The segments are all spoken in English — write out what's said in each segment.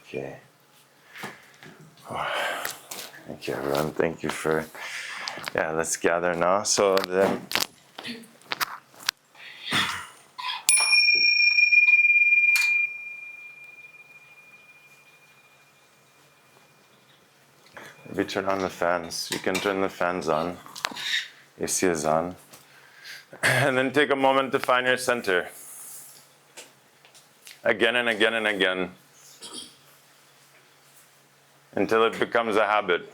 Okay. Thank you, everyone. Thank you for, let's gather now. So then, maybe turn on the fans. You can turn the fans on. AC is on. And then take a moment to find your center. Again and again and again. Until it becomes a habit.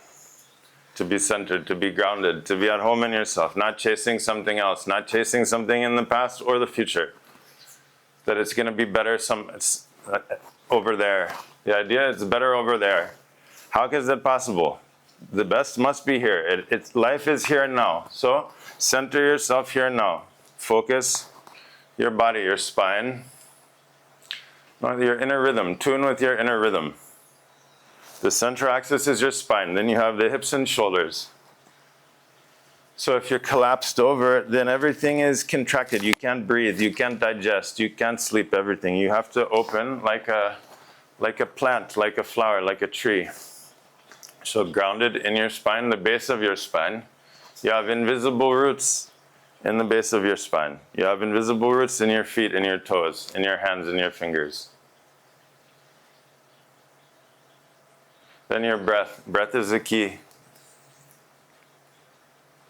To be centered, to be grounded, to be at home in yourself, not chasing something else, not chasing something in the past or the future. That it's going to be better it's over there. The idea is better over there. How is that possible? The best must be here. Life is here and now. So center yourself here and now. Focus your body, your spine, your inner rhythm. Tune with your inner rhythm. The central axis is your spine. Then you have the hips and shoulders. So if you're collapsed over, then everything is contracted. You can't breathe. You can't digest. You can't sleep. Everything. You have to open like a plant, like a flower, like a tree. So grounded in your spine, the base of your spine. You have invisible roots in the base of your spine. You have invisible roots in your feet, in your toes, in your hands, in your fingers. Then your breath. Breath is the key.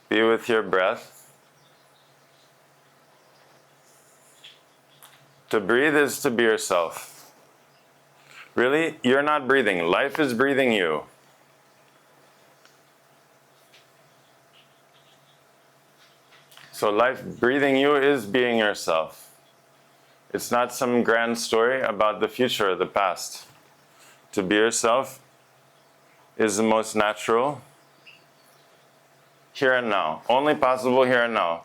Be with your breath. To breathe is to be yourself. Really, you're not breathing. Life is breathing you. So life breathing you is being yourself. It's not some grand story about the future or the past. To be yourself is the most natural, here and now. Only possible here and now.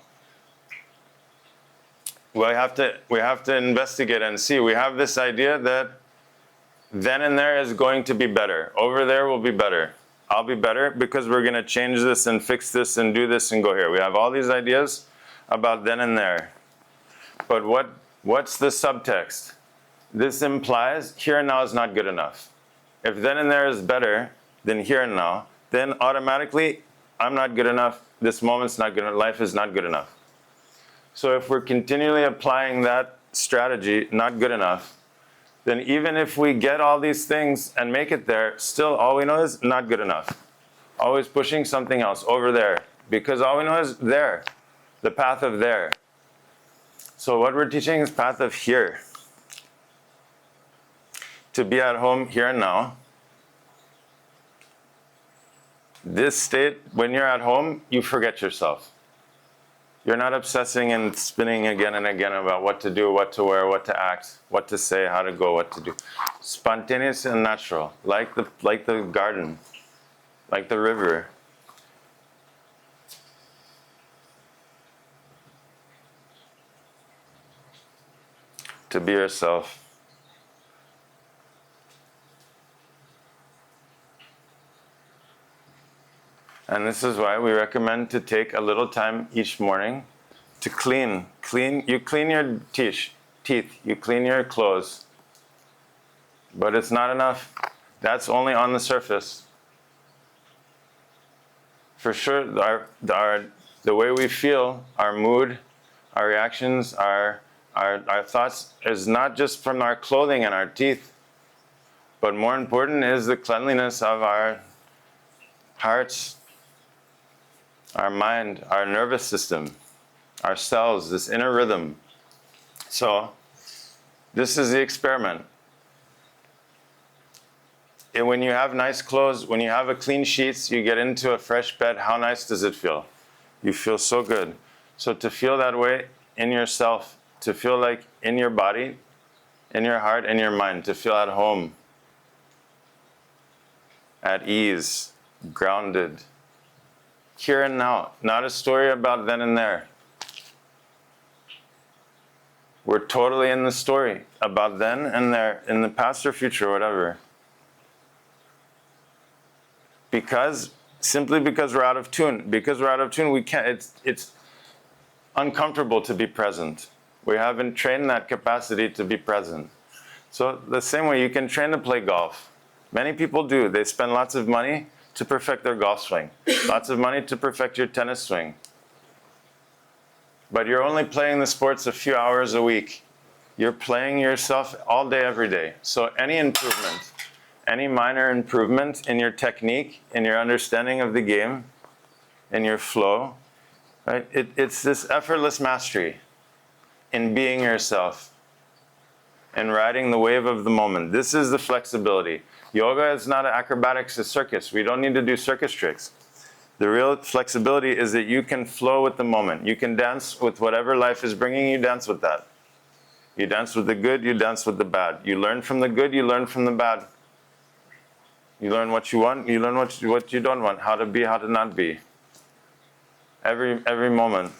We have to investigate and see. We have this idea that then and there is going to be better. Over there will be better. I'll be better because we're going to change this and fix this and do this and go here. We have all these ideas about then and there. But what's the subtext? This implies here and now is not good enough. If then and there is better than here and now, then automatically I'm not good enough, this moment's not good enough, life is not good enough. So if we're continually applying that strategy, not good enough, then even if we get all these things and make it there, still all we know is not good enough. Always pushing something else over there, because all we know is there, the path of there. So what we're teaching is path of here. To be at home here and now. This state, when you're at home, you forget yourself. You're not obsessing and spinning again and again about what to do, what to wear, what to act, what to say, how to go, what to do. Spontaneous and natural, like the garden, like the river. To be yourself. And this is why we recommend to take a little time each morning to clean. You clean your teeth, you clean your clothes. But it's not enough. That's only on the surface. For sure, the way we feel, our mood, our reactions, our thoughts is not just from our clothing and our teeth, but more important is the cleanliness of our hearts, our mind, our nervous system, our cells, this inner rhythm. So, this is the experiment. And when you have nice clothes, when you have a clean sheets, you get into a fresh bed, how nice does it feel? You feel so good. So to feel that way in yourself, to feel like in your body, in your heart, in your mind, to feel at home, at ease, grounded, here and now, not a story about then and there. We're totally in the story about then and there, in the past or future, whatever. Simply because we're out of tune. Because we're out of tune, we can't. It's uncomfortable to be present. We haven't trained that capacity to be present. So the same way you can train to play golf. Many people do. They spend lots of money to perfect their golf swing. Lots of money to perfect your tennis swing. But you're only playing the sports a few hours a week. You're playing yourself all day, every day. So any improvement, any minor improvement in your technique, in your understanding of the game, in your flow, right? It's this effortless mastery in being yourself, in riding the wave of the moment. This is the flexibility. Yoga is not acrobatics, it's circus. We don't need to do circus tricks. The real flexibility is that you can flow with the moment. You can dance with whatever life is bringing you, dance with that. You dance with the good, you dance with the bad. You learn from the good, you learn from the bad. You learn what you want, you learn what you don't want, how to be, how to not be. Every moment.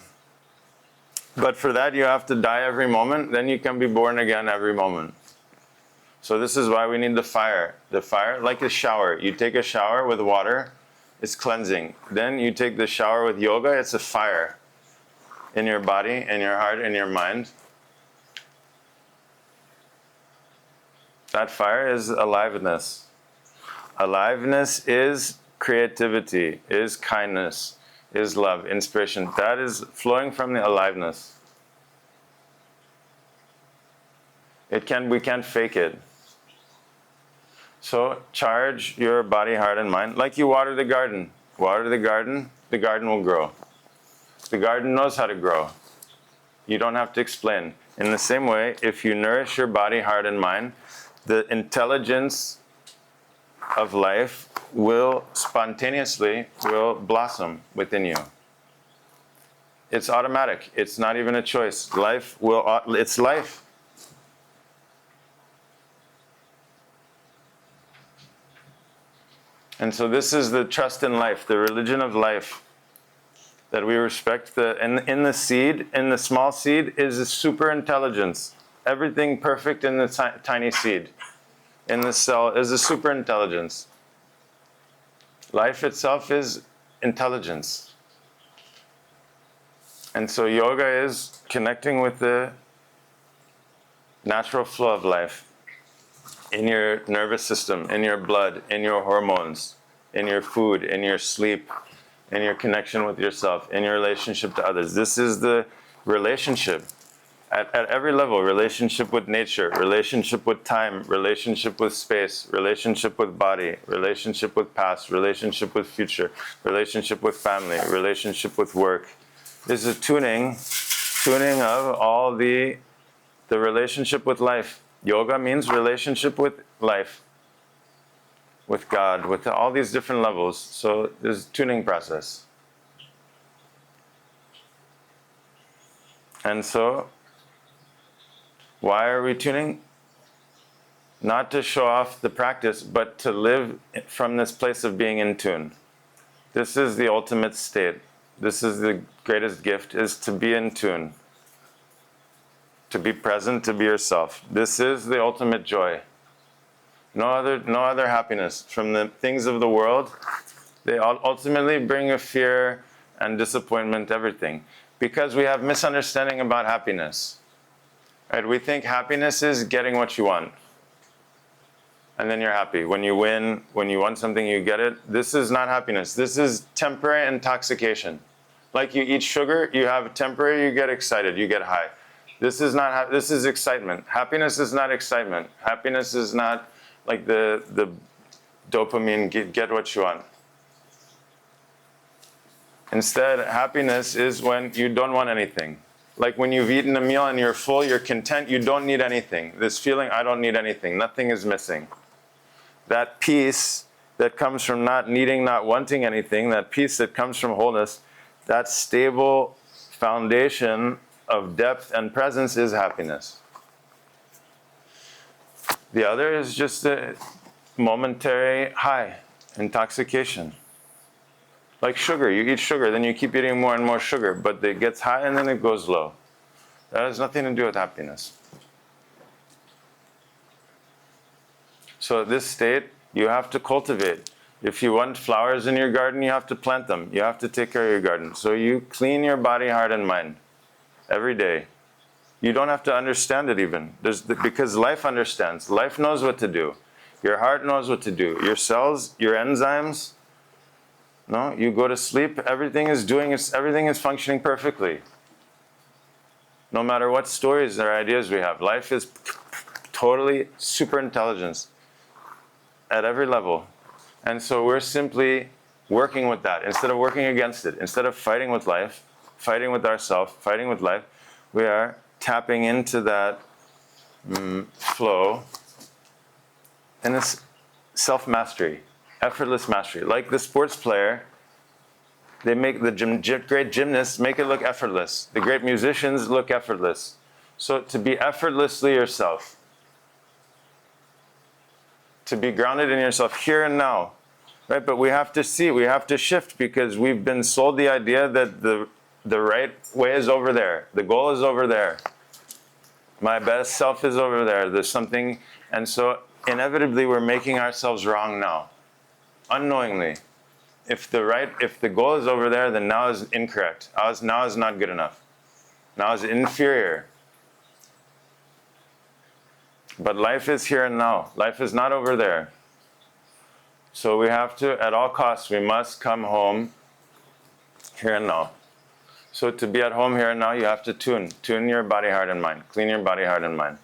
But for that you have to die every moment, then you can be born again every moment. So this is why we need the fire. The fire, like a shower. You take a shower with water, it's cleansing. Then you take the shower with yoga, it's a fire in your body, in your heart, in your mind. That fire is aliveness. Aliveness is creativity, is kindness, is love, inspiration. That is flowing from the aliveness. We can't fake it. So charge your body, heart, and mind like you water the garden. Water the garden will grow. The garden knows how to grow. You don't have to explain. In the same way, if you nourish your body, heart, and mind, the intelligence of life will spontaneously blossom within you. It's automatic. It's not even a choice. It's life. And so this is the trust in life, the religion of life, that we respect. In the seed, in the small seed, is a super intelligence. Everything perfect in the tiny seed. In the cell is a super intelligence. Life itself is intelligence. And so yoga is connecting with the natural flow of life in your nervous system, in your blood, in your hormones, in your food, in your sleep, in your connection with yourself, in your relationship to others. This is the relationship at every level. Relationship with nature, relationship with time, relationship with space, relationship with body, relationship with past, relationship with future, relationship with family, relationship with work. This is a tuning of all the relationship with life. Yoga means relationship with life, with God, with all these different levels. So there's a tuning process. And so, why are we tuning? Not to show off the practice, but to live from this place of being in tune. This is the ultimate state. This is the greatest gift, is to be in tune. To be present, to be yourself. This is the ultimate joy. No other happiness. From the things of the world, they ultimately bring a fear and disappointment, everything. Because we have misunderstanding about happiness. Right? We think happiness is getting what you want. And then you're happy. When you win, when you want something, you get it. This is not happiness. This is temporary intoxication. Like you eat sugar, you have temporary, you get excited, you get high. This is not. This is excitement. Happiness is not excitement. Happiness is not like the dopamine. Get what you want. Instead, happiness is when you don't want anything. Like when you've eaten a meal and you're full, you're content. You don't need anything. This feeling, I don't need anything. Nothing is missing. That peace that comes from not needing, not wanting anything. That peace that comes from wholeness. That stable foundation of depth and presence is happiness. The other is just a momentary high, intoxication. Like sugar, you eat sugar, then you keep eating more and more sugar, but it gets high and then it goes low. That has nothing to do with happiness. So this state, you have to cultivate. If you want flowers in your garden, you have to plant them. You have to take care of your garden. So you clean your body, heart, and mind every day. You don't have to understand it even. Because life understands. Life knows what to do. Your heart knows what to do. Your cells, your enzymes, no? You go to sleep, everything is functioning perfectly. No matter what stories or ideas we have. Life is totally super intelligence at every level. And so we're simply working with that instead of working against it. Instead of fighting with life, fighting with ourselves, fighting with life, we are tapping into that flow and this self-mastery, effortless mastery. Like the sports player, they make the great gymnasts make it look effortless. The great musicians look effortless. So to be effortlessly yourself, to be grounded in yourself here and now, right? But we have to see, we have to shift because we've been sold the idea that the right way is over there. The goal is over there. My best self is over there. There's something, and so inevitably we're making ourselves wrong now, unknowingly. If the goal is over there, then now is incorrect. Now is not good enough. Now is inferior. But life is here and now. Life is not over there. So we have to, at all costs, we must come home here and now. So to be at home here and now, you have to tune your body, heart, and mind. Clean your body, heart, and mind.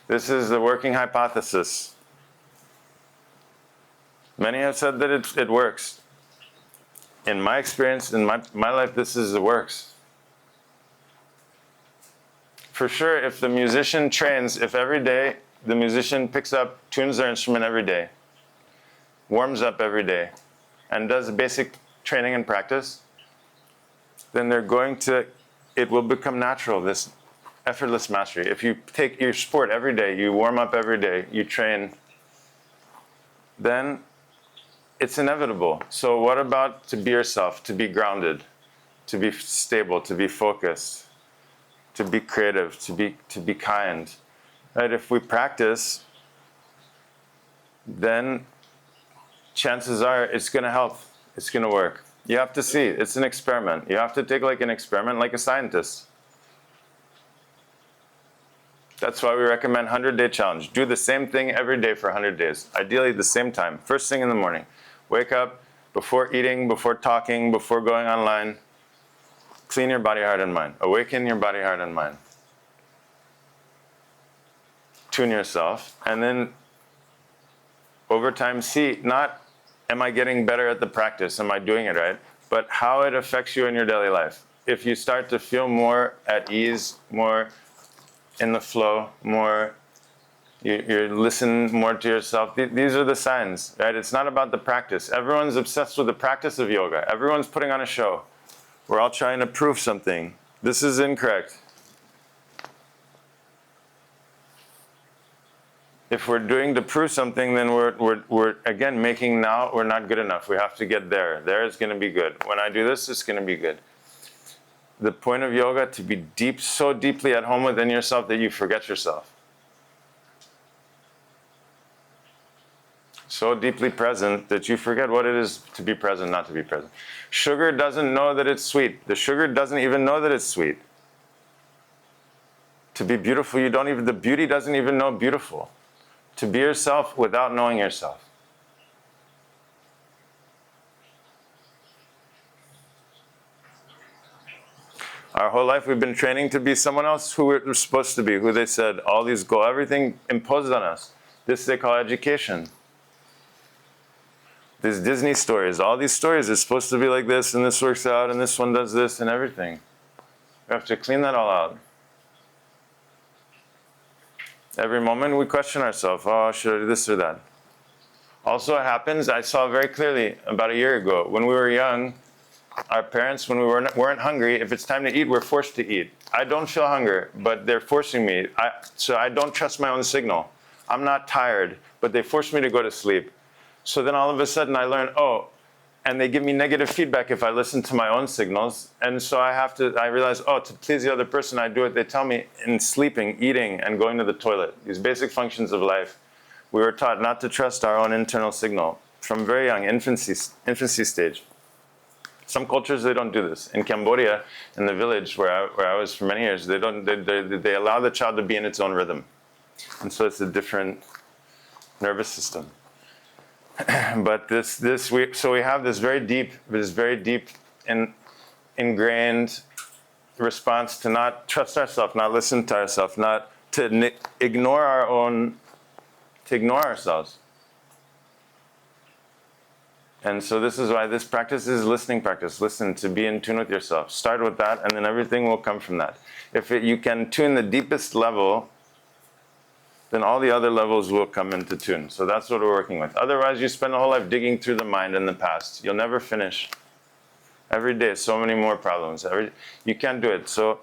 This is the working hypothesis. Many have said that it works. In my experience, in my life, it works. For sure, if the musician trains, if every day the musician tunes their instrument every day, warms up every day, and does basic training and practice, then it will become natural, this effortless mastery. If you take your sport every day, you warm up every day, you train, then it's inevitable. So what about to be yourself, to be grounded, to be stable, to be focused, to be creative, to be kind? Right? If we practice, then chances are it's going to help. It's going to work. You have to see. It's an experiment. You have to take like an experiment, like a scientist. That's why we recommend 100-day challenge. Do the same thing every day for 100 days. Ideally the same time. First thing in the morning. Wake up, before eating, before talking, before going online. Clean your body, heart, and mind. Awaken your body, heart, and mind. Tune yourself. And then over time, see, not am I getting better at the practice, am I doing it right, but how it affects you in your daily life. If you start to feel more at ease, more in the flow, more, you listen more to yourself, these are the signs, right? It's not about the practice. Everyone's obsessed with the practice of yoga. Everyone's putting on a show. We're all trying to prove something. This is incorrect. If we're doing to prove something, then we're again making now, we're not good enough. We have to get there. There is going to be good. When I do this, it's going to be good. The point of yoga, to be so deeply at home within yourself that you forget yourself. So deeply present that you forget what it is to be present, not to be present. Sugar doesn't know that it's sweet. The sugar doesn't even know that it's sweet. To be beautiful, the beauty doesn't even know beautiful. To be yourself without knowing yourself. Our whole life we've been training to be someone else who we're supposed to be, who they said, all these goals, everything imposed on us. This they call education. These Disney stories, all these stories are supposed to be like this, and this works out, and this one does this, and everything. We have to clean that all out. Every moment we question ourselves, oh, should I do this or that? Also it happens, I saw very clearly about a year ago, when we were young, our parents, when we weren't hungry, if it's time to eat, we're forced to eat. I don't feel hunger, but they're forcing me. So I don't trust my own signal. I'm not tired, but they force me to go to sleep. So then all of a sudden I learn, and they give me negative feedback if I listen to my own signals. And so I realize, to please the other person, I do what they tell me in sleeping, eating, and going to the toilet. These basic functions of life. We were taught not to trust our own internal signal from very young, infancy stage. Some cultures, they don't do this. In Cambodia, in the village where I was for many years, they allow the child to be in its own rhythm. And so it's a different nervous system. But we have this very deep ingrained response to not trust ourselves, not listen to ourselves, not to ignore ourselves. And so this is why this practice is listening practice. Listen, to be in tune with yourself. Start with that, and then everything will come from that. If you can tune the deepest level, then all the other levels will come into tune. So that's what we're working with. Otherwise, you spend a whole life digging through the mind in the past. You'll never finish. Every day, so many more problems. You can't do it. So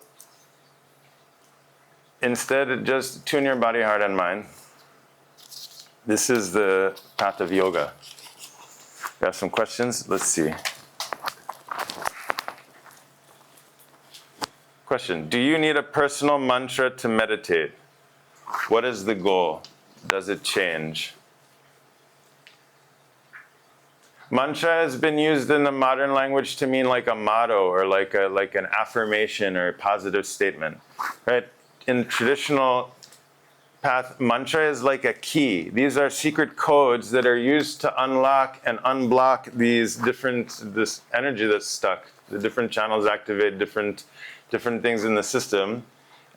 instead, just tune your body, heart, and mind. This is the path of yoga. We have some questions? Let's see. Question: do you need a personal mantra to meditate? What is the goal? Does it change? Mantra has been used in the modern language to mean like a motto or like an affirmation or a positive statement, right? In traditional path, mantra is like a key. These are secret codes that are used to unlock and unblock this energy that's stuck. The different channels activate different things in the system.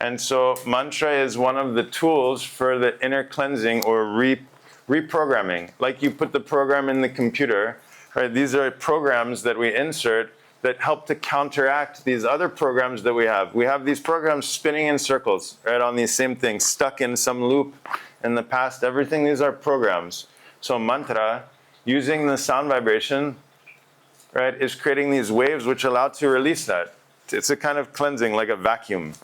And so mantra is one of the tools for the inner cleansing or reprogramming. Like you put the program in the computer, right? These are programs that we insert that help to counteract these other programs that we have. We have these programs spinning in circles, right, on these same things, stuck in some loop in the past. Everything, these are programs. So mantra, using the sound vibration, right, is creating these waves which allow to release that. It's a kind of cleansing, like a vacuum.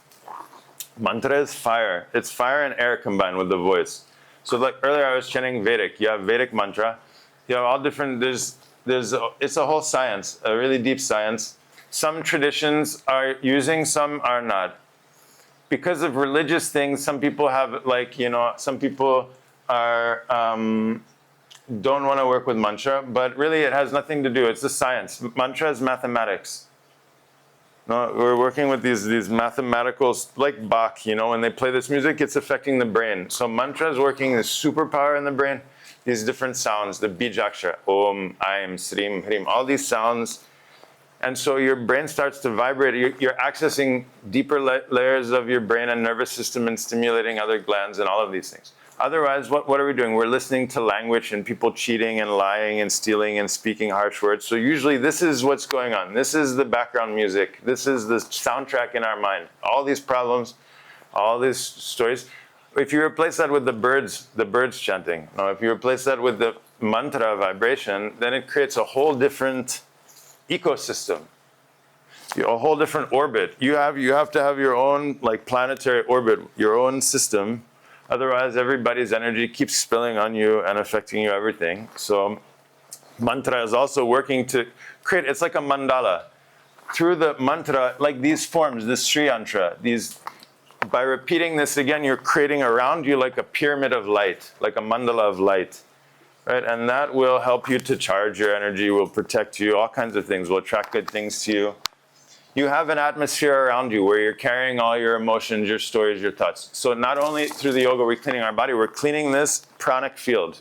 Mantra is fire. It's fire and air combined with the voice. So like earlier I was chanting Vedic. You have Vedic mantra. You have all different, it's a whole science, a really deep science. Some traditions are using, some are not. Because of religious things, some people have some people are, don't want to work with mantra, but really it has nothing to do. It's a science. Mantra is mathematics. No, we're working with these mathematical, like Bach, when they play this music, it's affecting the brain. So mantra is working this superpower in the brain, these different sounds, the bijakshara, Om, Aim, Srim, Hrim, all these sounds. And so your brain starts to vibrate. You're accessing deeper layers of your brain and nervous system and stimulating other glands and all of these things. Otherwise, what are we doing? We're listening to language and people cheating and lying and stealing and speaking harsh words. So usually this is what's going on. This is the background music. This is the soundtrack in our mind. All these problems, all these stories. If you replace that with the birds chanting, if you replace that with the mantra vibration, then it creates a whole different ecosystem, a whole different orbit. You have to have your own planetary orbit, your own system. Otherwise, everybody's energy keeps spilling on you and affecting you everything. So mantra is also working to create, it's like a mandala. Through the mantra, like these forms, this Sri Yantra, by repeating this again, you're creating around you like a pyramid of light, like a mandala of light. Right? And that will help you to charge your energy, will protect you, all kinds of things, will attract good things to you. You have an atmosphere around you where you're carrying all your emotions, your stories, your thoughts. So not only through the yoga we're cleaning our body, we're cleaning this pranic field.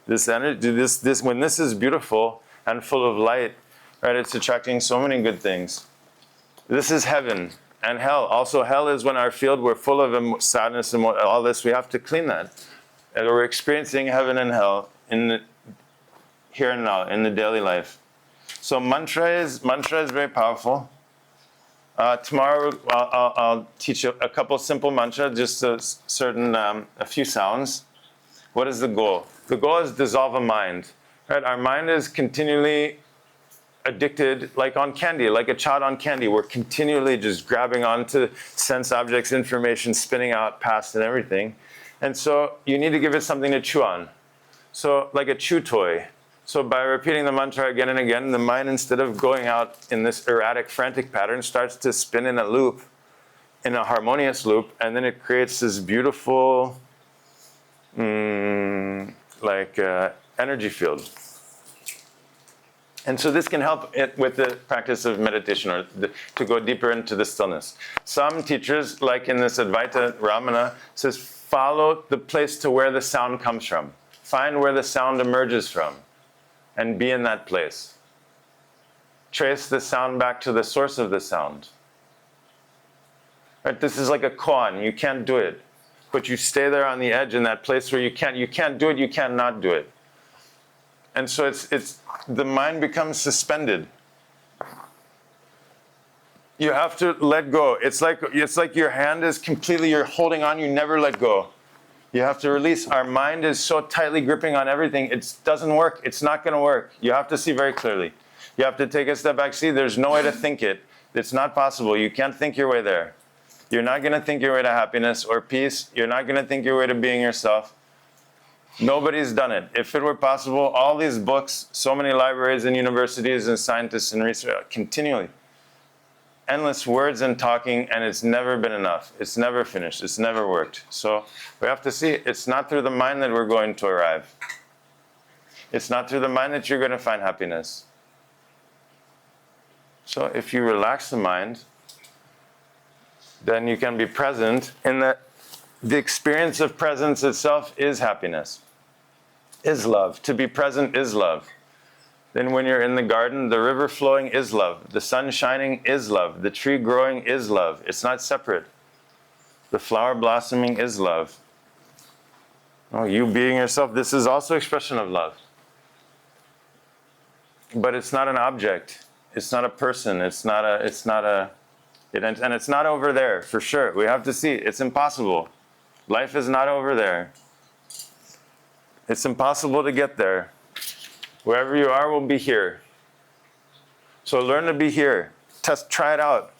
This energy, when this is beautiful and full of light, right, it's attracting so many good things. This is heaven and hell. Also hell is when our field, we're full of sadness and all this, we have to clean that. And we're experiencing heaven and hell here and now, in the daily life. So mantra is very powerful. Tomorrow I'll teach a couple simple mantras, just a few sounds. What is the goal? The goal is dissolve a mind. Right? Our mind is continually addicted, like on candy, like a child on candy. We're continually just grabbing onto sense objects, information, spinning out past and everything. And so you need to give it something to chew on. So like a chew toy. So by repeating the mantra again and again, the mind, instead of going out in this erratic, frantic pattern, starts to spin in a loop, in a harmonious loop, and then it creates this beautiful, energy field. And so this can help with the practice of meditation, or to go deeper into the stillness. Some teachers, like in this Advaita Ramana, says follow the place to where the sound comes from. Find where the sound emerges from and be in that place. Trace the sound back to the source of the sound. Right? This is like a koan. You can't do it. But you stay there on the edge in that place where you can't do it, you can't not do it. And so it's the mind becomes suspended. You have to let go. It's like your hand is completely, you're holding on, you never let go. You have to release. Our mind is so tightly gripping on everything, it doesn't work. It's not going to work. You have to see very clearly. You have to take a step back. See, there's no way to think it. It's not possible. You can't think your way there. You're not going to think your way to happiness or peace. You're not going to think your way to being yourself. Nobody's done it. If it were possible, all these books, so many libraries and universities and scientists and research, continually. Endless words and talking, and it's never been enough. It's never finished. It's never worked. So we have to see, it's not through the mind that we're going to arrive. It's not through the mind that you're going to find happiness. So if you relax the mind, then you can be present in that the experience of presence itself is happiness, is love. To be present is love. Then when you're in the garden, the river flowing is love. The sun shining is love. The tree growing is love. It's not separate. The flower blossoming is love. Oh, you being yourself, this is also expression of love. But it's not an object. It's not a person. And it's not over there, for sure. We have to see, it's impossible. Life is not over there. It's impossible to get there. Wherever you are will be here. So learn to be here. Try it out.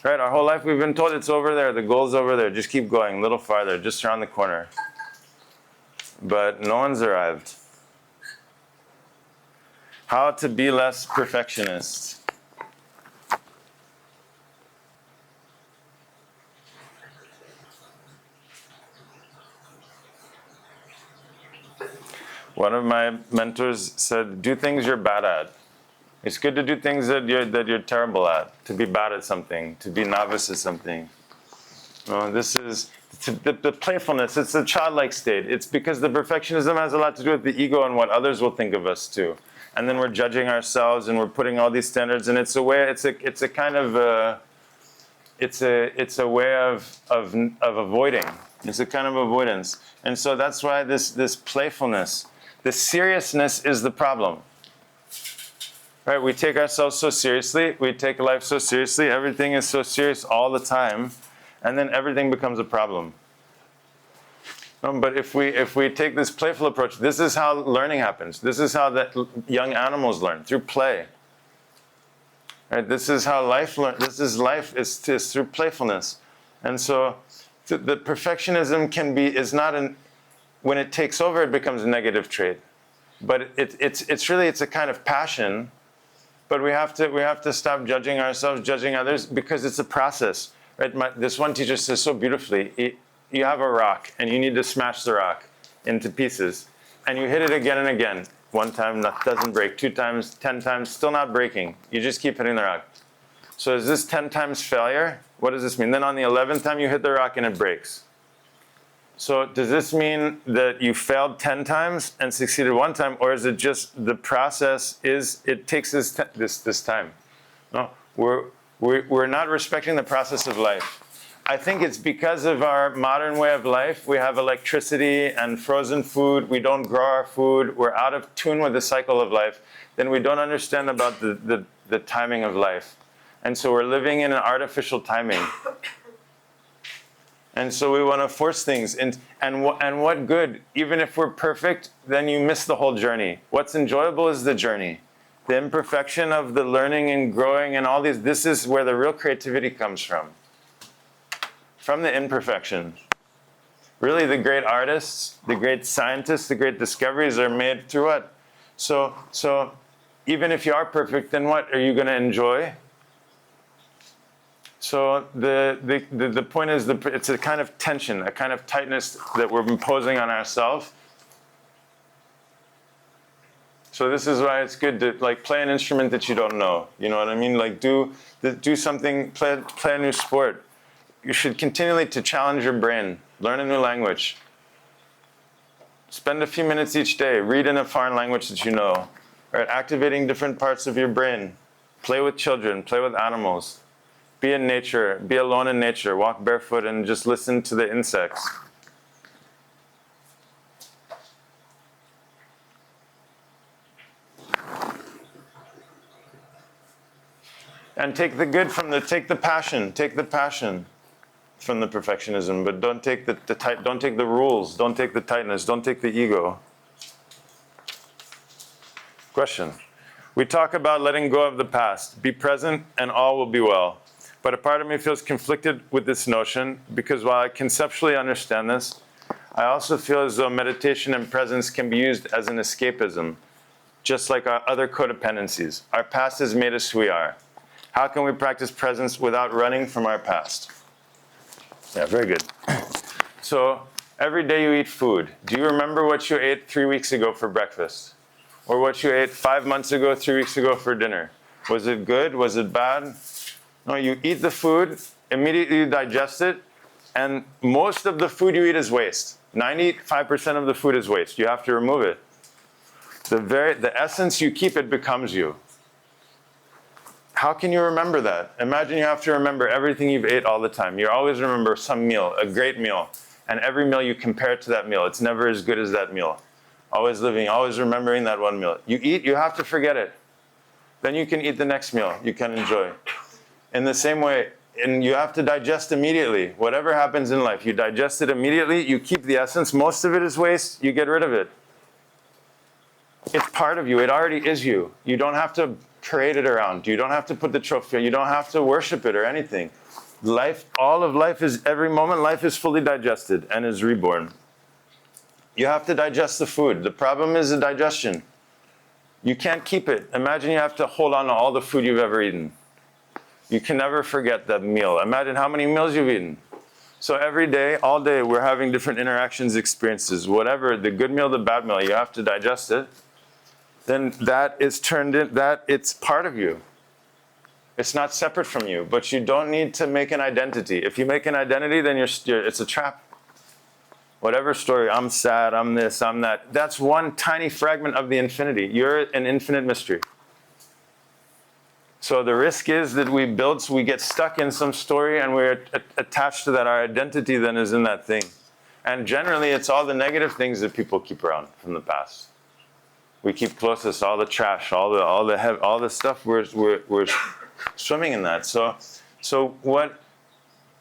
Right? Our whole life we've been told it's over there. The goal's over there. Just keep going, a little farther, just around the corner. But no one's arrived. How to be less perfectionist. One of my mentors said, do things you're bad at. It's good to do things that you're terrible at, to be bad at something, to be novice at something. This is the playfulness, it's a childlike state. It's because the perfectionism has a lot to do with the ego and what others will think of us too. And then we're judging ourselves and we're putting all these standards, and it's a way, it's a kind of, it's a way of avoiding. It's a kind of avoidance. And so that's why this playfulness, the seriousness is the problem. Right? We take ourselves so seriously, we take life so seriously, everything is so serious all the time, and then everything becomes a problem. But if we take this playful approach, this is how learning happens. This is how the young animals learn, through play. Right? This is how life learns. This is life is through playfulness. And so the perfectionism is not when it takes over, it becomes a negative trait. But it's really a kind of passion. But we have to stop judging ourselves, judging others, because it's a process. Right? This one teacher says so beautifully, you have a rock and you need to smash the rock into pieces. And you hit it again and again. One time, that doesn't break. 2 times, 10 times, still not breaking. You just keep hitting the rock. So is this 10 times failure? What does this mean? Then on the 11th time you hit the rock and it breaks. So does this mean that you failed 10 times and succeeded 1 time, or is it just the process it takes this time? No, we're not respecting the process of life. I think it's because of our modern way of life. We have electricity and frozen food. We don't grow our food. We're out of tune with the cycle of life. Then we don't understand about the timing of life. And so we're living in an artificial timing. And so we want to force things. And what good? Even if we're perfect, then you miss the whole journey. What's enjoyable is the journey. The imperfection of the learning and growing and all these, this is where the real creativity comes from. From the imperfection. Really, the great artists, the great scientists, the great discoveries are made through what? So even if you are perfect, then what are you going to enjoy? So the point is, it's a kind of tension, a kind of tightness that we're imposing on ourselves. So this is why it's good to like play an instrument that you don't know. You know what I mean? Like do something, play a new sport. You should continually to challenge your brain, learn a new language. Spend a few minutes each day, read in a foreign language that you know, right? Activating different parts of your brain. Play with children, play with animals. Be in nature, be alone in nature, walk barefoot and just listen to the insects. And take the good from take the passion from the perfectionism, but don't take don't take the rules, don't take the tightness, don't take the ego. Question. We talk about letting go of the past, be present, and all will be well. But a part of me feels conflicted with this notion because while I conceptually understand this, I also feel as though meditation and presence can be used as an escapism, just like our other codependencies. Our past has made us who we are. How can we practice presence without running from our past? Yeah, very good. So every day you eat food. Do you remember what you ate 3 weeks ago for breakfast? Or what you ate 5 months ago, 3 weeks ago for dinner? Was it good? Was it bad? No, you eat the food, immediately you digest it, and most of the food you eat is waste. 95% of the food is waste. You have to remove it. The essence you keep, it becomes you. How can you remember that? Imagine you have to remember everything you've ate all the time. You always remember some meal, a great meal, and every meal you compare it to that meal. It's never as good as that meal. Always remembering that one meal. You eat, you have to forget it. Then you can eat the next meal you can enjoy. In the same way, and you have to digest immediately. Whatever happens in life, you digest it immediately, you keep the essence. Most of it is waste, you get rid of it. It's part of you, it already is you. You don't have to parade it around. You don't have to put the trophy, you don't have to worship it or anything. Life, all of life is, every moment life is fully digested and is reborn. You have to digest the food. The problem is the digestion. You can't keep it. Imagine you have to hold on to all the food you've ever eaten. You can never forget that meal. Imagine how many meals you've eaten. So every day, all day, we're having different interactions, experiences, whatever, the good meal, the bad meal, you have to digest it. Then that is turned in, that it's part of you. It's not separate from you, but you don't need to make an identity. If you make an identity, then it's a trap. Whatever story, I'm sad, I'm this, I'm that, that's one tiny fragment of the infinity. You're an infinite mystery. So the risk is that we get stuck in some story and we're attached to that. Our identity then is in that thing. And generally, it's all the negative things that people keep around from the past. We keep closest, all the trash, all the stuff. We're swimming in that. So what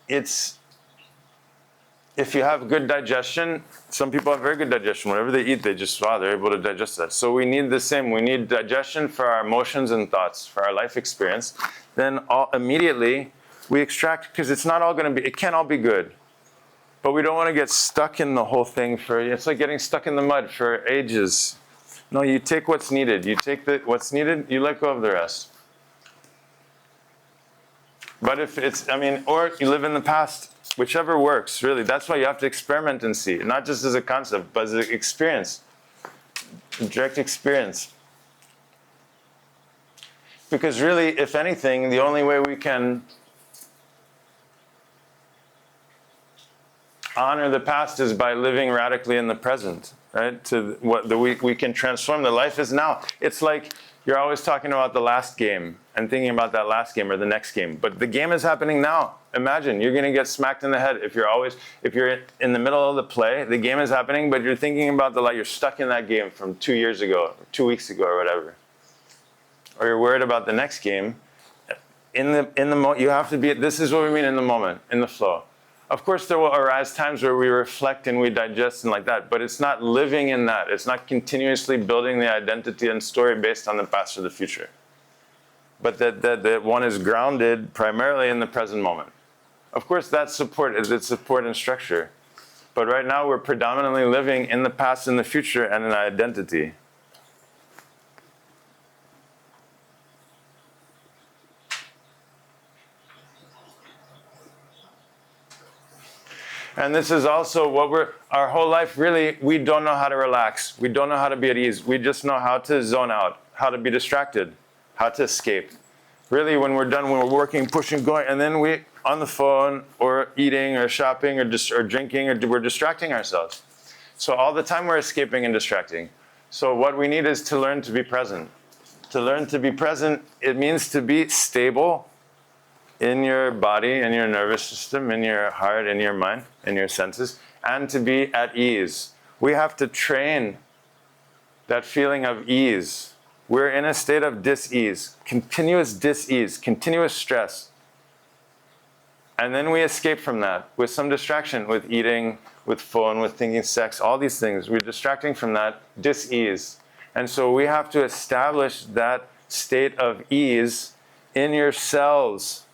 it's. If you have good digestion, some people have very good digestion. Whatever they eat, they're able to digest that. So we need the same. We need digestion for our emotions and thoughts, for our life experience. Then immediately we extract, because it's not all going to be, it can't all be good. But we don't want to get stuck in the whole thing it's like getting stuck in the mud for ages. No, you take what's needed. You take what's needed, you let go of the rest. But if or you live in the past, whichever works, really. That's why you have to experiment and see, not just as a concept, but as an experience, direct experience. Because really, if anything, the only way we can honor the past is by living radically in the present, right? We can transform. The life is now. It's like you're always talking about the last game and thinking about that last game or the next game. But the game is happening now. Imagine, you're going to get smacked in the head if you're in the middle of the play, the game is happening, but you're thinking about you're stuck in that game from 2 years ago, or 2 weeks ago, or whatever. Or you're worried about the next game. In the moment, you have to be, this is what we mean in the moment, in the flow. Of course, there will arise times where we reflect and we digest and like that, but it's not living in that. It's not continuously building the identity and story based on the past or the future. But that one is grounded primarily in the present moment. Of course, that's support and structure. But right now, we're predominantly living in the past and the future and in identity. And this is also what our whole life really, we don't know how to relax. We don't know how to be at ease. We just know how to zone out, how to be distracted, how to escape. Really, when we're done, when we're working, pushing, going, and then we on the phone or eating or shopping or drinking, or we're distracting ourselves. So all the time we're escaping and distracting. So what we need is to learn to be present. To learn to be present, it means to be stable in your body, in your nervous system, in your heart, in your mind, in your senses, and to be at ease. We have to train that feeling of ease. We're in a state of dis-ease, continuous stress. And then we escape from that with some distraction, with eating, with phone, with thinking sex, all these things. We're distracting from that dis-ease. And so we have to establish that state of ease in your cells.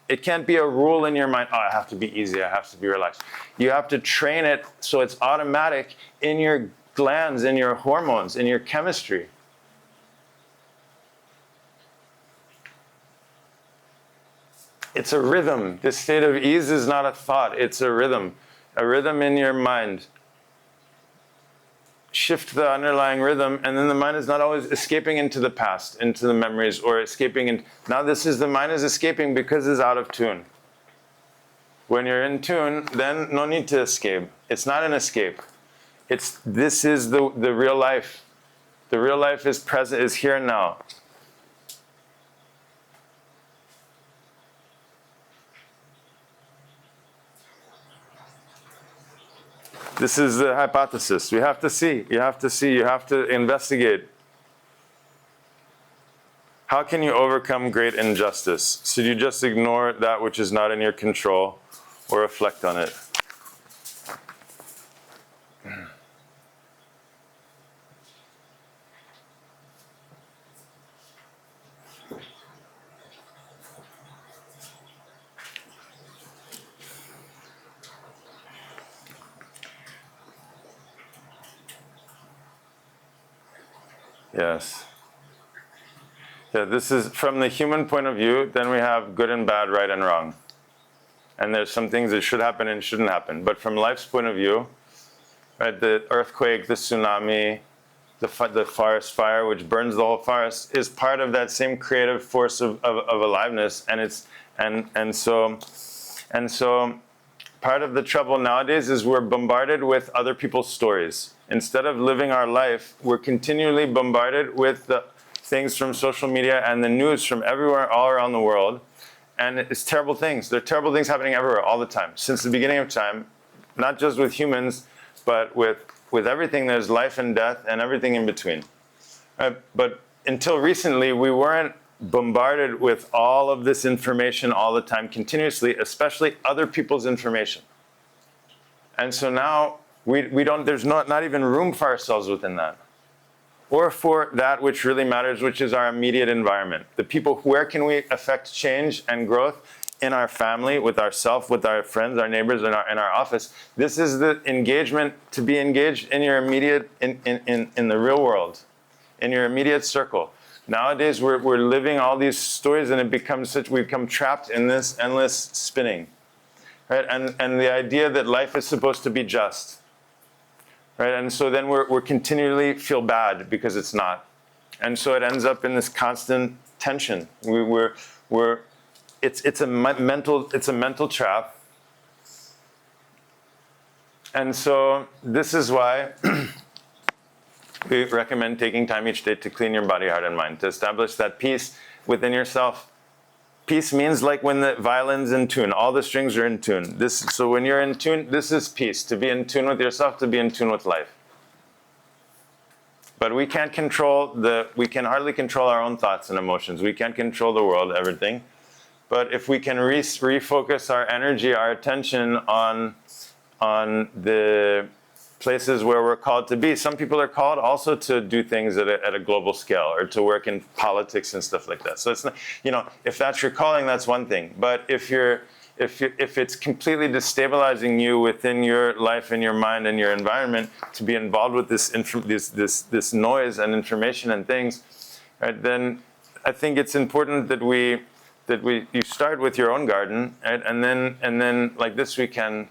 It can't be a rule in your mind, oh, I have to be easy, I have to be relaxed. You have to train it so it's automatic in your glands, in your hormones, in your chemistry. It's a rhythm. This state of ease is not a thought, it's a rhythm in your mind. Shift the underlying rhythm, and then the mind is not always escaping into the past, into the memories, or escaping. Now the mind is escaping because it's out of tune. When you're in tune, then no need to escape. It's not an escape. This is the real life. The real life is present, is here and now. This is the hypothesis. You have to see, you have to investigate. How can you overcome great injustice? Should you just ignore that which is not in your control or reflect on it? Yes. Yeah, this is from the human point of view, then we have good and bad, right and wrong. And there's some things that should happen and shouldn't happen. But from life's point of view, right, the earthquake, the tsunami, the forest fire, which burns the whole forest, is part of that same creative force of aliveness. And so part of the trouble nowadays is we're bombarded with other people's stories. Instead of living our life, we're continually bombarded with the things from social media and the news from everywhere, all around the world. And it's terrible things. There are terrible things happening everywhere, all the time. Since the beginning of time, not just with humans, but with everything. There's life and death and everything in between. But until recently, we weren't bombarded with all of this information all the time, continuously, especially other people's information. And so now, there's not even room for ourselves within that. Or for that which really matters, which is our immediate environment. The people, where can we affect change and growth? In our family, with ourselves, with our friends, our neighbors, in our office. This is the engagement, to be engaged in your immediate, in the real world, in your immediate circle. Nowadays, we're living all these stories, and we become trapped in this endless spinning. Right? And the idea that life is supposed to be just. Right? And so then we're continually feel bad because it's not. And so it ends up in this constant tension. It's a mental trap. And so this is why we recommend taking time each day to clean your body, heart, and mind, to establish that peace within yourself. Peace means like when the violin's in tune, all the strings are in tune. So when you're in tune, this is peace, to be in tune with yourself, to be in tune with life. But we can hardly control our own thoughts and emotions. We can't control the world, everything. But if we can refocus our energy, our attention on the places where we're called to be. Some people are called also to do things at a global scale, or to work in politics and stuff like that. So it's not, if that's your calling, that's one thing. But if it's completely destabilizing you within your life and your mind and your environment to be involved with this noise and information and things, right, then I think it's important that you start with your own garden, right? And then like this we can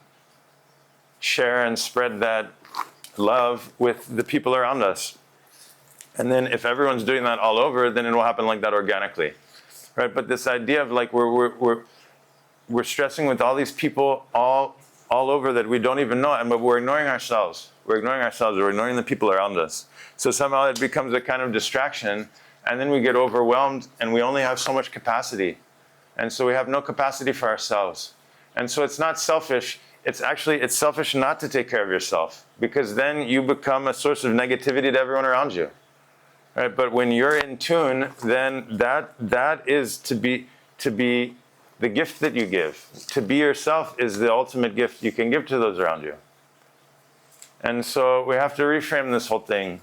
share and spread that love with the people around us. And then if everyone's doing that all over, then it will happen like that organically, right? But this idea of like we're stressing with all these people all over that we don't even know, but we're ignoring ourselves. We're ignoring the people around us. So somehow it becomes a kind of distraction, and then we get overwhelmed, and we only have so much capacity. And so we have no capacity for ourselves. And so it's not selfish. It's selfish not to take care of yourself, because then you become a source of negativity to everyone around you. Right? But when you're in tune, then that is to be the gift that you give. To be yourself is the ultimate gift you can give to those around you. And so we have to reframe this whole thing.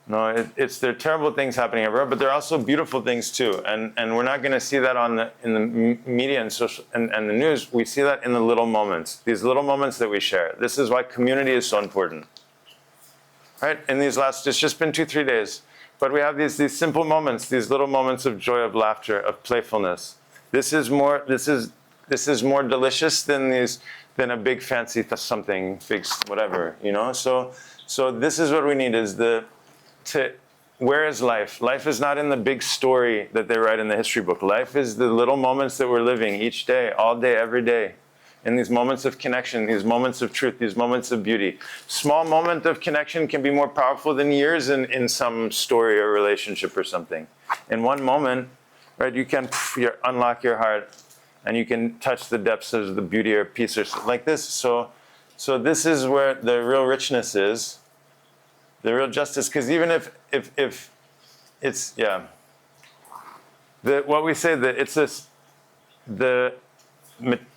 No, there are terrible things happening everywhere, but there are also beautiful things too. And we're not going to see that in the media and social and the news. We see that in the little moments. These little moments that we share. This is why community is so important. Right? In these it's just been 2-3 days, but we have these simple moments, these little moments of joy, of laughter, of playfulness. This is more delicious than a big fancy something, big whatever, you know. So this is what we need where is life? Life is not in the big story that they write in the history book. Life is the little moments that we're living each day, all day, every day. In these moments of connection, these moments of truth, these moments of beauty. Small moment of connection can be more powerful than years in some story or relationship or something. In one moment, right, you can unlock your heart, and you can touch the depths of the beauty or peace or something like this. So this is where the real richness is, the real justice. Because even if it's what we say that it's this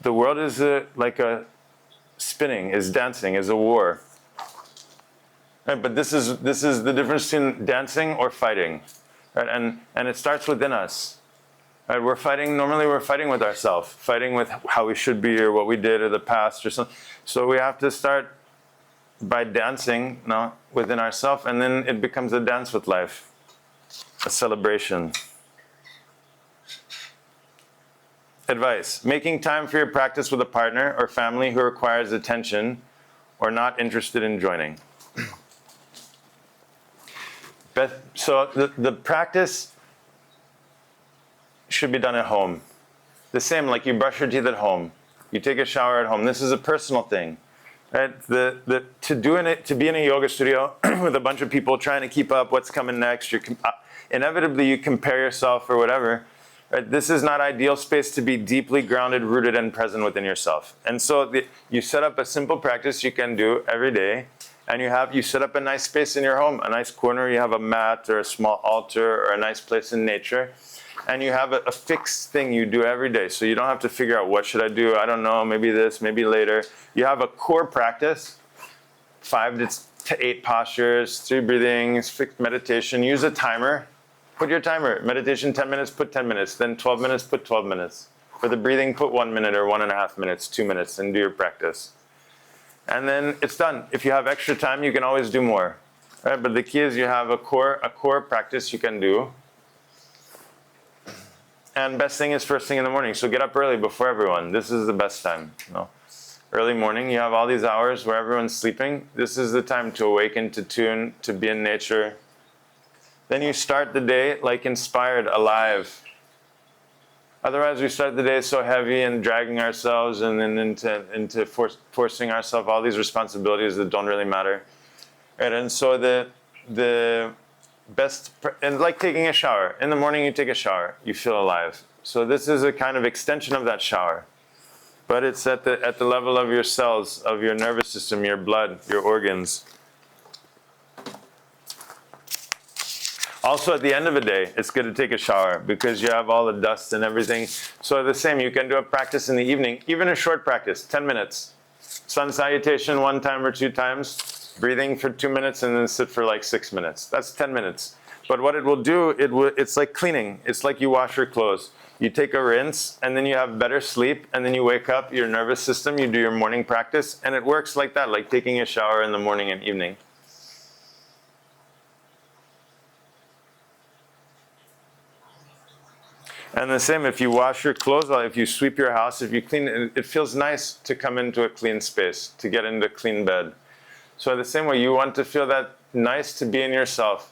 the world is like a spinning, is dancing, is a war. Right? But this is the difference between dancing or fighting. Right? And it starts within us. Right? Normally we're fighting with ourselves, fighting with how we should be or what we did or the past or something. So we have to start by dancing within ourselves, and then it becomes a dance with life, a celebration. Advice: making time for your practice with a partner or family who requires attention or not interested in joining. So the practice should be done at home. The same, like you brush your teeth at home, you take a shower at home. This is a personal thing, right? To be in a yoga studio with a bunch of people trying to keep up what's coming next, inevitably you compare yourself or whatever. Right? This is not ideal space to be deeply grounded, rooted, and present within yourself. And so you set up a simple practice you can do every day, and you set up a nice space in your home, a nice corner. You have a mat or a small altar or a nice place in nature, and you have a fixed thing you do every day. So you don't have to figure out what should I do. I don't know. Maybe this. Maybe later. You have a core practice: 5 to 8 postures, 3 breathings, fixed meditation. Use a timer. Put your timer. Meditation 10 minutes, put 10 minutes. Then 12 minutes, put 12 minutes. For the breathing, put 1 minute or 1.5 minutes, 2 minutes, and do your practice. And then it's done. If you have extra time, you can always do more. Right? But the key is you have a core practice you can do. And best thing is first thing in the morning. So get up early before everyone. This is the best time. Early morning, you have all these hours where everyone's sleeping. This is the time to awaken, to tune, to be in nature. Then you start the day like inspired, alive. Otherwise, we start the day so heavy and dragging ourselves and then into forcing ourselves all these responsibilities that don't really matter. Right? And so the best, and like taking a shower. In the morning, you take a shower. You feel alive. So this is a kind of extension of that shower. But it's at the level of your cells, of your nervous system, your blood, your organs. Also, at the end of the day, it's good to take a shower because you have all the dust and everything. So the same, you can do a practice in the evening, even a short practice, 10 minutes. Sun salutation 1 time or 2 times, breathing for 2 minutes, and then sit for like 6 minutes. That's 10 minutes. But what it will do, it's like cleaning. It's like you wash your clothes. You take a rinse, and then you have better sleep, and then you wake up, your nervous system, you do your morning practice, and it works like that, like taking a shower in the morning and evening. And the same, if you wash your clothes, if you sweep your house, if you clean it, it feels nice to come into a clean space, to get into a clean bed. So the same way, you want to feel that nice to be in yourself.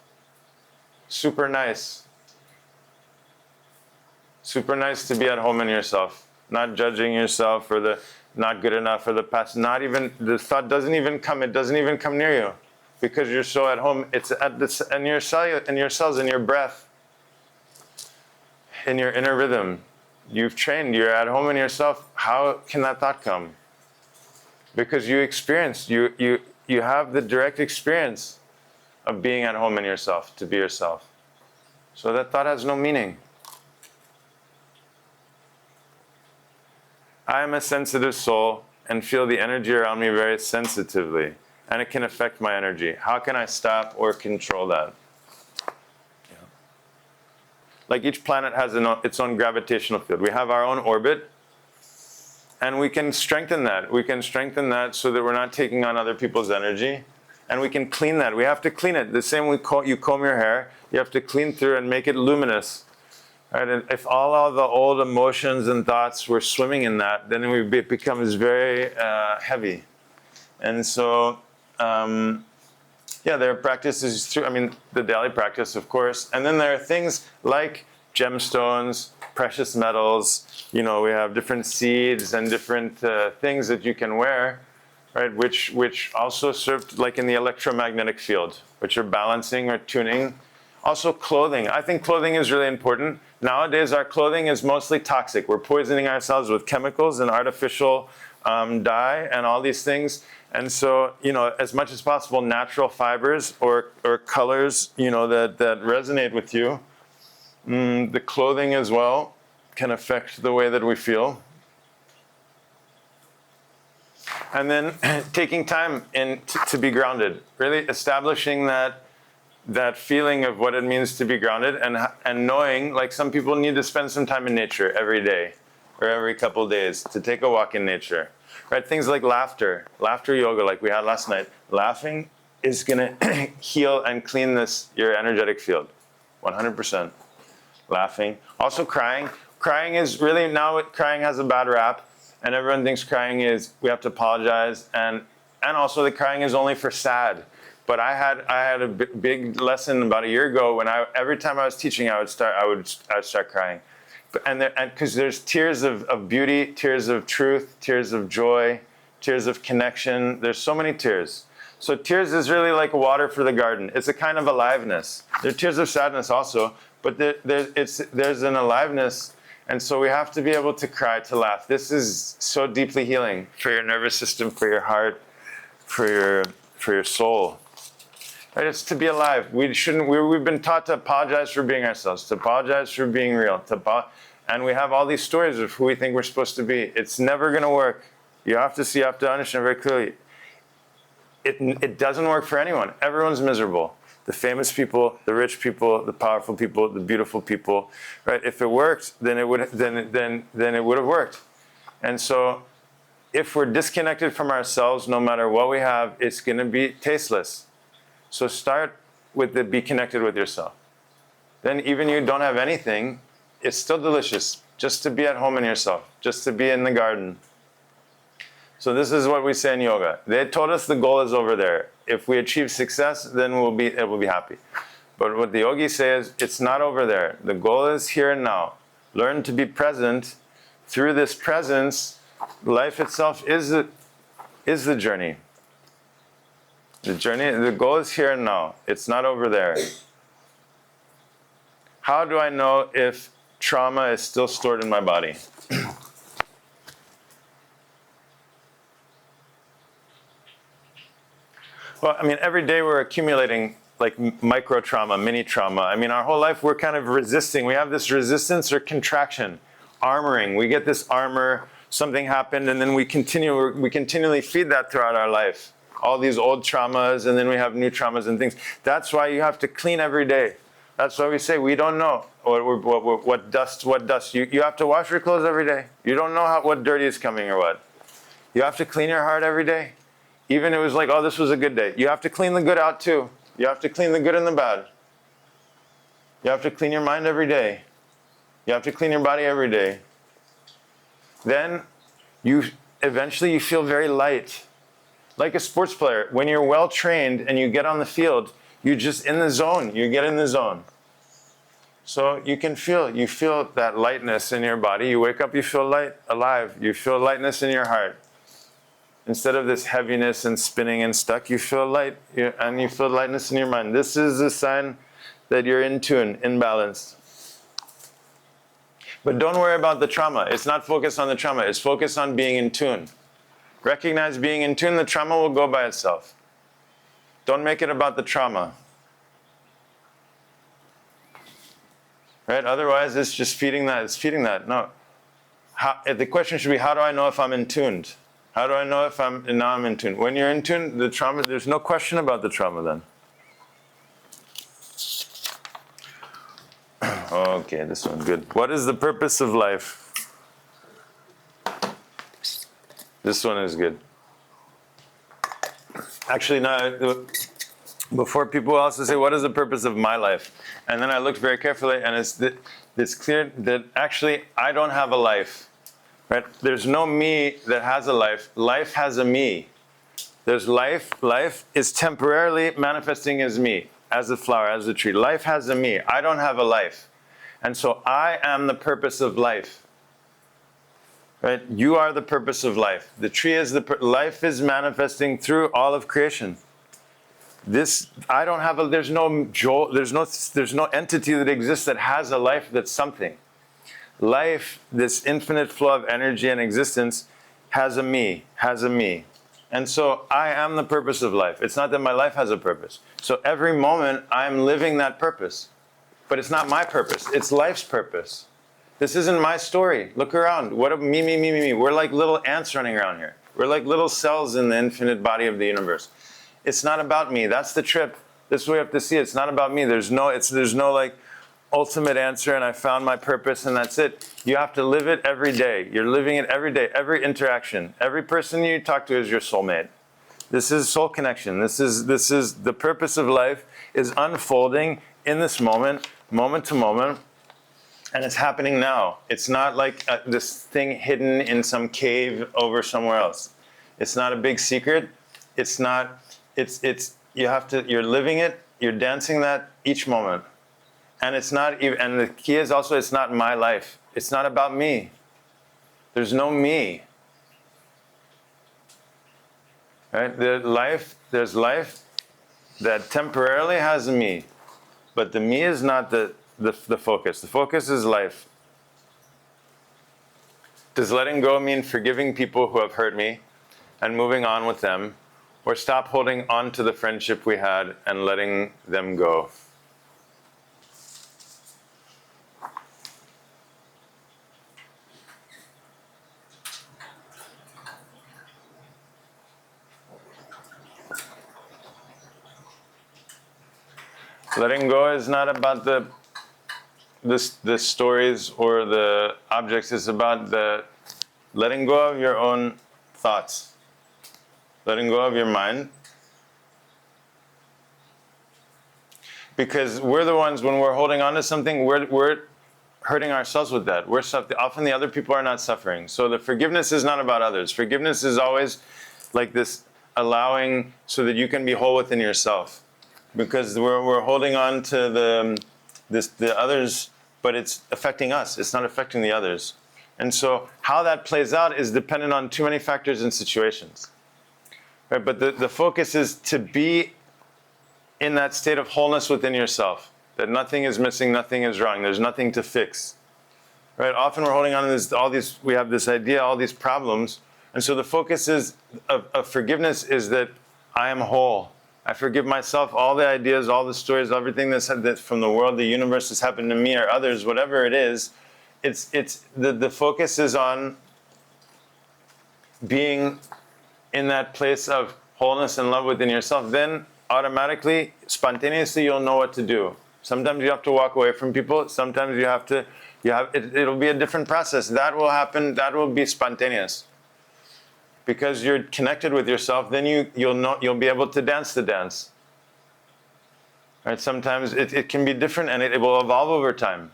Super nice. Super nice to be at home in yourself. Not judging yourself or the not good enough or the past. Not even, the thought doesn't even come, it doesn't even come near you. Because you're so at home, it's at this, in your cells, in your breath, in your inner rhythm. You've trained, you're at home in yourself. How can that thought come? Because you experienced, you have the direct experience of being at home in yourself, to be yourself. So that thought has no meaning. I am a sensitive soul and feel the energy around me very sensitively, and it can affect my energy. How can I stop or control that? Yeah. Like each planet has its own gravitational field. We have our own orbit, and we can strengthen that. We can strengthen that so that we're not taking on other people's energy, and we can clean that. We have to clean it. The same way you comb your hair, you have to clean through and make it luminous. Right? And if all of the old emotions and thoughts were swimming in that, then it becomes very heavy. And so, there are practices through, the daily practice, of course. And then there are things like gemstones, precious metals. We have different seeds and different things that you can wear, right? Which also serve, like in the electromagnetic field, which are balancing or tuning. Also clothing. I think clothing is really important. Nowadays, our clothing is mostly toxic. We're poisoning ourselves with chemicals and artificial dye and all these things. And so, as much as possible, natural fibers or colors, that resonate with you. The clothing as well can affect the way that we feel. And then taking time to be grounded, really establishing that feeling of what it means to be grounded, and knowing, like some people need to spend some time in nature every day or every couple of days to take a walk in nature, right? Things like laughter yoga, like we had last night. Laughing is going to heal and clean your energetic field, 100%. Laughing. Also crying. Crying is really, crying has a bad rap, and everyone thinks crying is, we have to apologize, and also the crying is only for sad. But I had a big lesson about a year ago when every time I was teaching, I would start crying, and because there's tears of beauty, tears of truth, tears of joy, tears of connection. There's so many tears. So tears is really like water for the garden. It's a kind of aliveness. There are tears of sadness also, but there's an aliveness, and so we have to be able to cry, to laugh. This is so deeply healing for your nervous system, for your heart, for your soul. Right? It's to be alive. We've been taught to apologize for being ourselves, to apologize for being real, and we have all these stories of who we think we're supposed to be. It's never going to work. You have to understand very clearly. It doesn't work for anyone. Everyone's miserable. The famous people, the rich people, the powerful people, the beautiful people. Right? If it worked, then it would have worked. And so, if we're disconnected from ourselves, no matter what we have, it's going to be tasteless. So start with be connected with yourself. Then even you don't have anything, it's still delicious just to be at home in yourself, just to be in the garden. So this is what we say in yoga. They told us the goal is over there. If we achieve success, then it will be happy. But what the yogis say is, it's not over there. The goal is here and now. Learn to be present. Through this presence, life itself is the journey. The goal is here and now. It's not over there. How do I know if trauma is still stored in my body? Well, every day we're accumulating like micro trauma, mini trauma. Our whole life we're kind of resisting. We have this resistance or contraction, armoring. We get this armor, something happened, and then we continually feed that throughout our life. All these old traumas, and then we have new traumas and things. That's why you have to clean every day. That's why we say we don't know what dust. You have to wash your clothes every day. You don't know what dirty is coming or what. You have to clean your heart every day. Even it was like, oh, this was a good day. You have to clean the good out too. You have to clean the good and the bad. You have to clean your mind every day. You have to clean your body every day. Then eventually you feel very light. Like a sports player, when you're well trained and you get on the field, you're just in the zone. You get in the zone. So you feel that lightness in your body. You wake up, you feel light, alive. You feel lightness in your heart. Instead of this heaviness and spinning and stuck, you feel light, and you feel lightness in your mind. This is a sign that you're in tune, in balance. But don't worry about the trauma. It's not focused on the trauma. It's focused on being in tune. Recognize being in tune, the trauma will go by itself. Don't make it about the trauma. Right? Otherwise, it's just feeding that. It's feeding that. No. The question should be, how do I know if I'm in tuned? How do I know if I'm in tune? When you're in tune, the trauma, there's no question about the trauma then. Okay, this one's good. What is the purpose of life? This one is good. Actually, no, before people also say, what is the purpose of my life? And then I looked very carefully, and it's clear that actually I don't have a life. Right? There's no me that has a life. Life has a me. There's life. Life is temporarily manifesting as me, as a flower, as a tree. Life has a me. I don't have a life. And so I am the purpose of life. Right? You are the purpose of life. The tree is life is manifesting through all of creation. There's no entity that exists that has a life that's something. Life, this infinite flow of energy and existence, has a me. And so I am the purpose of life. It's not that my life has a purpose. So every moment I'm living that purpose. But it's not my purpose. It's life's purpose. This isn't my story. Look around. What a me. We're like little ants running around here. We're like little cells in the infinite body of the universe. It's not about me. That's the trip. This is what we have to see. It's not about me. There's no like ultimate answer and I found my purpose and that's it. You have to live it every day. You're living it every day, every interaction. Every person you talk to is your soulmate. This is soul connection. This is the purpose of life is unfolding in this moment to moment, and it's happening now. It's not like this thing hidden in some cave over somewhere else. It's not a big secret. You're living it, you're dancing that each moment. And it's not even, and the key is also, it's not my life. It's not about me. There's no me. Right? There's life that temporarily has a me. But the me is not the focus. The focus is life. Does letting go mean forgiving people who have hurt me and moving on with them? Or stop holding on to the friendship we had and letting them go? Letting go is not about the stories or the objects. It's about the letting go of your own thoughts, letting go of your mind. Because we're the ones, when we're holding on to something, we're hurting ourselves with that. Often the other people are not suffering. So the forgiveness is not about others. Forgiveness is always like this allowing so that you can be whole within yourself. Because we're holding on to the others, but it's affecting us. It's not affecting the others. And so how that plays out is dependent on too many factors and situations. Right? But the focus is to be in that state of wholeness within yourself. That nothing is missing, nothing is wrong. There's nothing to fix. Right? Often we're holding on to we have this idea, all these problems. And so the focus of forgiveness is that I am whole. I forgive myself all the ideas, all the stories, everything that from the world, the universe has happened to me or others, whatever it is. The focus is on being in that place of wholeness and love within yourself. Then automatically, spontaneously, you'll know what to do. Sometimes you have to walk away from people. Sometimes it'll be a different process. That will happen. That will be spontaneous. Because you're connected with yourself, then you'll be able to dance the dance. Right? Sometimes it can be different and it will evolve over time.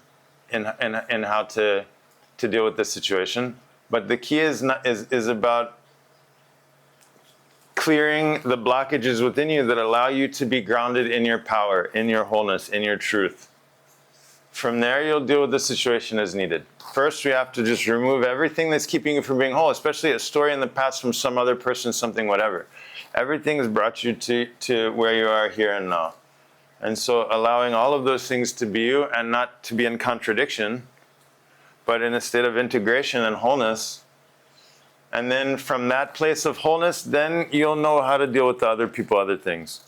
in how to deal with the situation. But the key is about clearing the blockages within you that allow you to be grounded in your power, in your wholeness, in your truth. From there, you'll deal with the situation as needed. First, we have to just remove everything that's keeping you from being whole, especially a story in the past from some other person, something, whatever. Everything has brought you to where you are here and now. And so allowing all of those things to be you and not to be in contradiction, but in a state of integration and wholeness. And then from that place of wholeness, then you'll know how to deal with the other people, other things.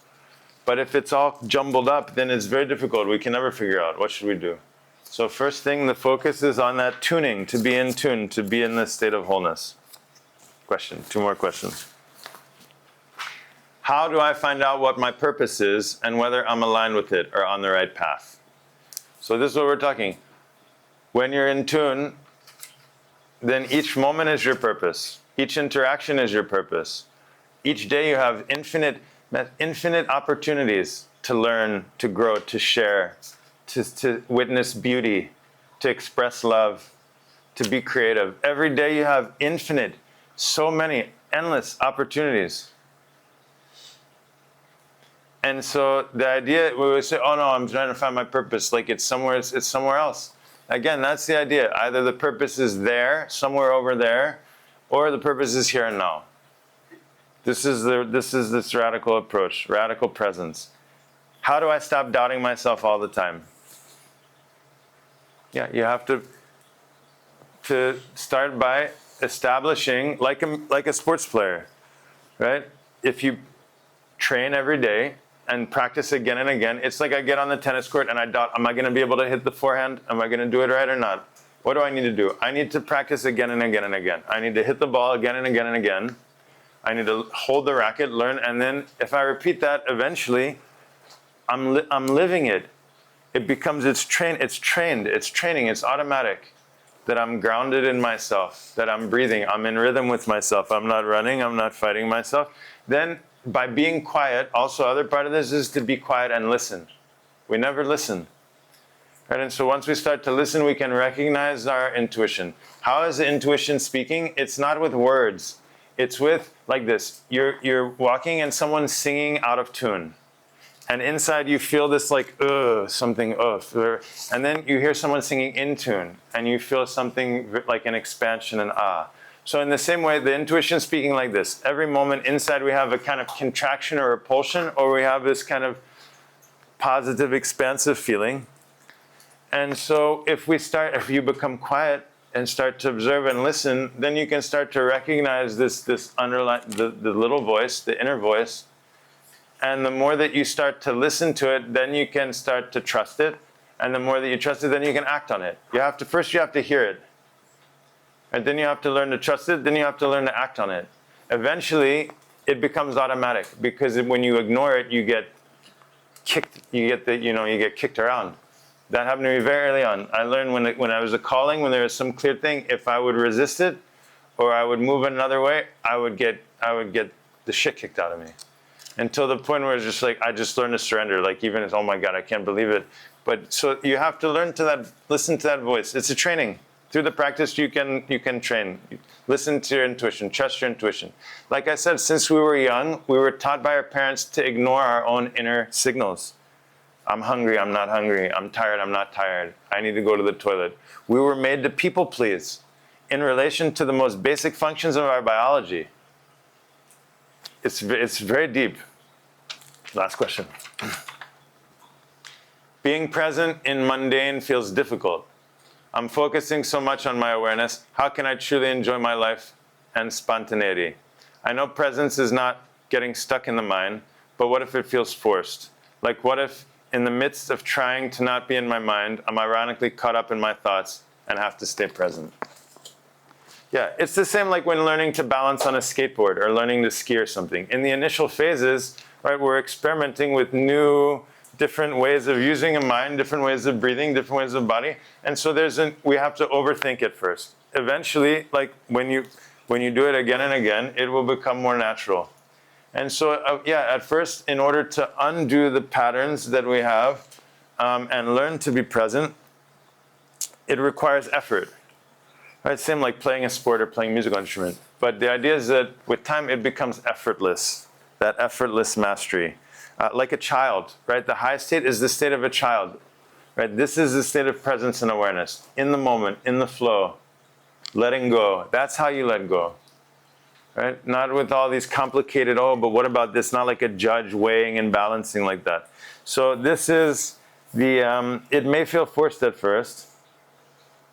But if it's all jumbled up, then it's very difficult. We can never figure out what should we do. So first thing, the focus is on that tuning, to be in tune, to be in this state of wholeness. Question, 2 more questions. How do I find out what my purpose is and whether I'm aligned with it or on the right path? So this is what we're talking. When you're in tune, then each moment is your purpose. Each interaction is your purpose. Each day you have infinite opportunities to learn, to grow, to share, to witness beauty, to express love, to be creative. Every day you have infinite, so many, endless opportunities. And so the idea, we would say, oh no, I'm trying to find my purpose, like it's somewhere else. Again, that's the idea. Either the purpose is there, somewhere over there, or the purpose is here and now. This is this radical approach, radical presence. How do I stop doubting myself all the time? Yeah, you have to start by establishing, like a sports player, right? If you train every day and practice again and again, it's like I get on the tennis court and I doubt, am I going to be able to hit the forehand? Am I going to do it right or not? What do I need to do? I need to practice again and again and again. I need to hit the ball again and again and again. I need to hold the racket, learn, and then if I repeat that, eventually, I'm living it. It becomes, it's training, it's automatic. That I'm grounded in myself, that I'm breathing, I'm in rhythm with myself, I'm not running, I'm not fighting myself. Then, by being quiet, also other part of this is to be quiet and listen. We never listen. Right? And so once we start to listen, we can recognize our intuition. How is the intuition speaking? It's not with words. It's with, like this, you're walking and someone's singing out of tune. And inside you feel this like, something, and then you hear someone singing in tune, and you feel something like an expansion and ah. So in the same way, the intuition speaking like this. Every moment inside we have a kind of contraction or repulsion, or we have this kind of positive, expansive feeling. And so if you become quiet and start to observe and listen, then you can start to recognize this underlying, the little voice, the inner voice. And the more that you start to listen to it, then you can start to trust it. And the more that you trust it, then you can act on it. First you have to hear it. And then you have to learn to trust it, then you have to learn to act on it. Eventually, it becomes automatic, because when you ignore it, you get kicked, you get kicked around. That happened to me very early on. I learned when I was a calling, when there was some clear thing, if I would resist it, or I would move another way, I would get the shit kicked out of me. Until the point where it's just like, I just learned to surrender. Like even it's, oh my God, I can't believe it. But so you have to learn listen to that voice. It's a training. Through the practice, you can train. Listen to your intuition, trust your intuition. Like I said, since we were young, we were taught by our parents to ignore our own inner signals. I'm hungry, I'm not hungry. I'm tired, I'm not tired. I need to go to the toilet. We were made to people please in relation to the most basic functions of our biology. It's very deep. Last question. Being present in mundane feels difficult. I'm focusing so much on my awareness. How can I truly enjoy my life and spontaneity? I know presence is not getting stuck in the mind, but what if it feels forced? Like what if in the midst of trying to not be in my mind, I'm ironically caught up in my thoughts and have to stay present? Yeah, it's the same like when learning to balance on a skateboard or learning to ski or something. In the initial phases, right, we're experimenting with new, different ways of using a mind, different ways of breathing, different ways of body. And so we have to overthink it first. Eventually, like when you do it again and again, it will become more natural. And so, at first, in order to undo the patterns that we have and learn to be present, it requires effort. Right? Same like playing a sport or playing a musical instrument. But the idea is that with time it becomes effortless, that effortless mastery. Like a child, right? The high state is the state of a child. Right? This is the state of presence and awareness. In the moment, in the flow, letting go. That's how you let go. Right? Not with all these complicated, oh, but what about this? Not like a judge weighing and balancing like that. So this is the, it may feel forced at first.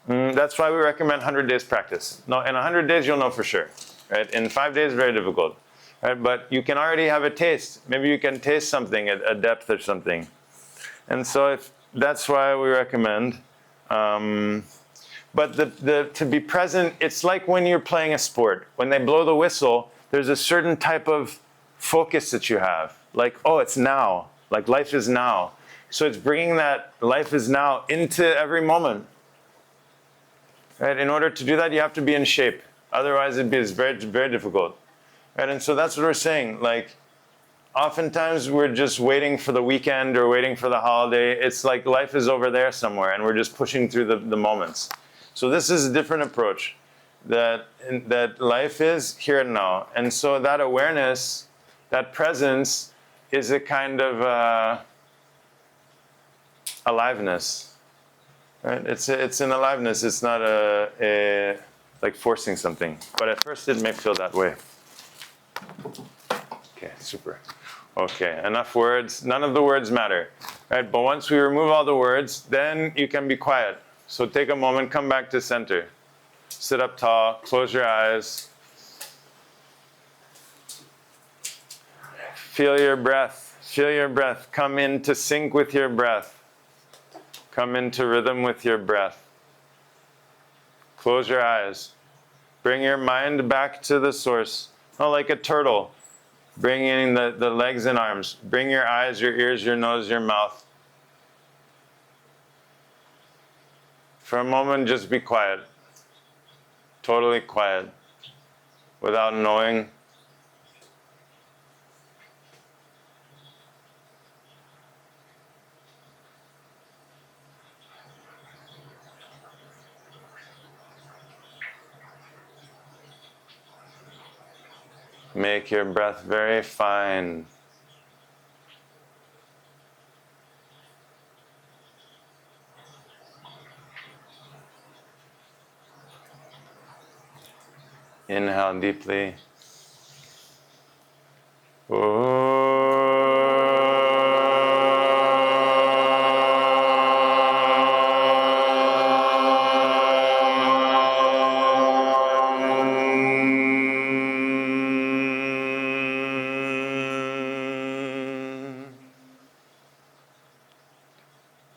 That's why we recommend 100 days practice. No, in 100 days you'll know for sure. Right? In 5 days, very difficult. Right? But you can already have a taste. Maybe you can taste something at a depth or something. And so that's why we recommend. But to be present, it's like when you're playing a sport. When they blow the whistle, there's a certain type of focus that you have. Like, oh, it's now. Like life is now. So it's bringing that life is now into every moment. Right? In order to do that, you have to be in shape. Otherwise, it'd be very, very difficult. Right? And so that's what we're saying. Like, oftentimes we're just waiting for the weekend or waiting for the holiday. It's like life is over there somewhere, and we're just pushing through the moments. So this is a different approach, that life is here and now. And so that awareness, that presence, is a kind of aliveness. Right? It's an aliveness. It's not a like forcing something. But at first it may feel that way. Okay, super. Okay, enough words. None of the words matter. Right? But once we remove all the words, then you can be quiet. So take a moment, come back to center. Sit up tall, close your eyes. Feel your breath. Feel your breath. Come into sync with your breath. Come into rhythm with your breath. Close your eyes. Bring your mind back to the source. Oh, like a turtle. Bring in the legs and arms. Bring your eyes, your ears, your nose, your mouth. For a moment, just be quiet. Totally quiet. Without knowing. Make your breath very fine. Inhale deeply.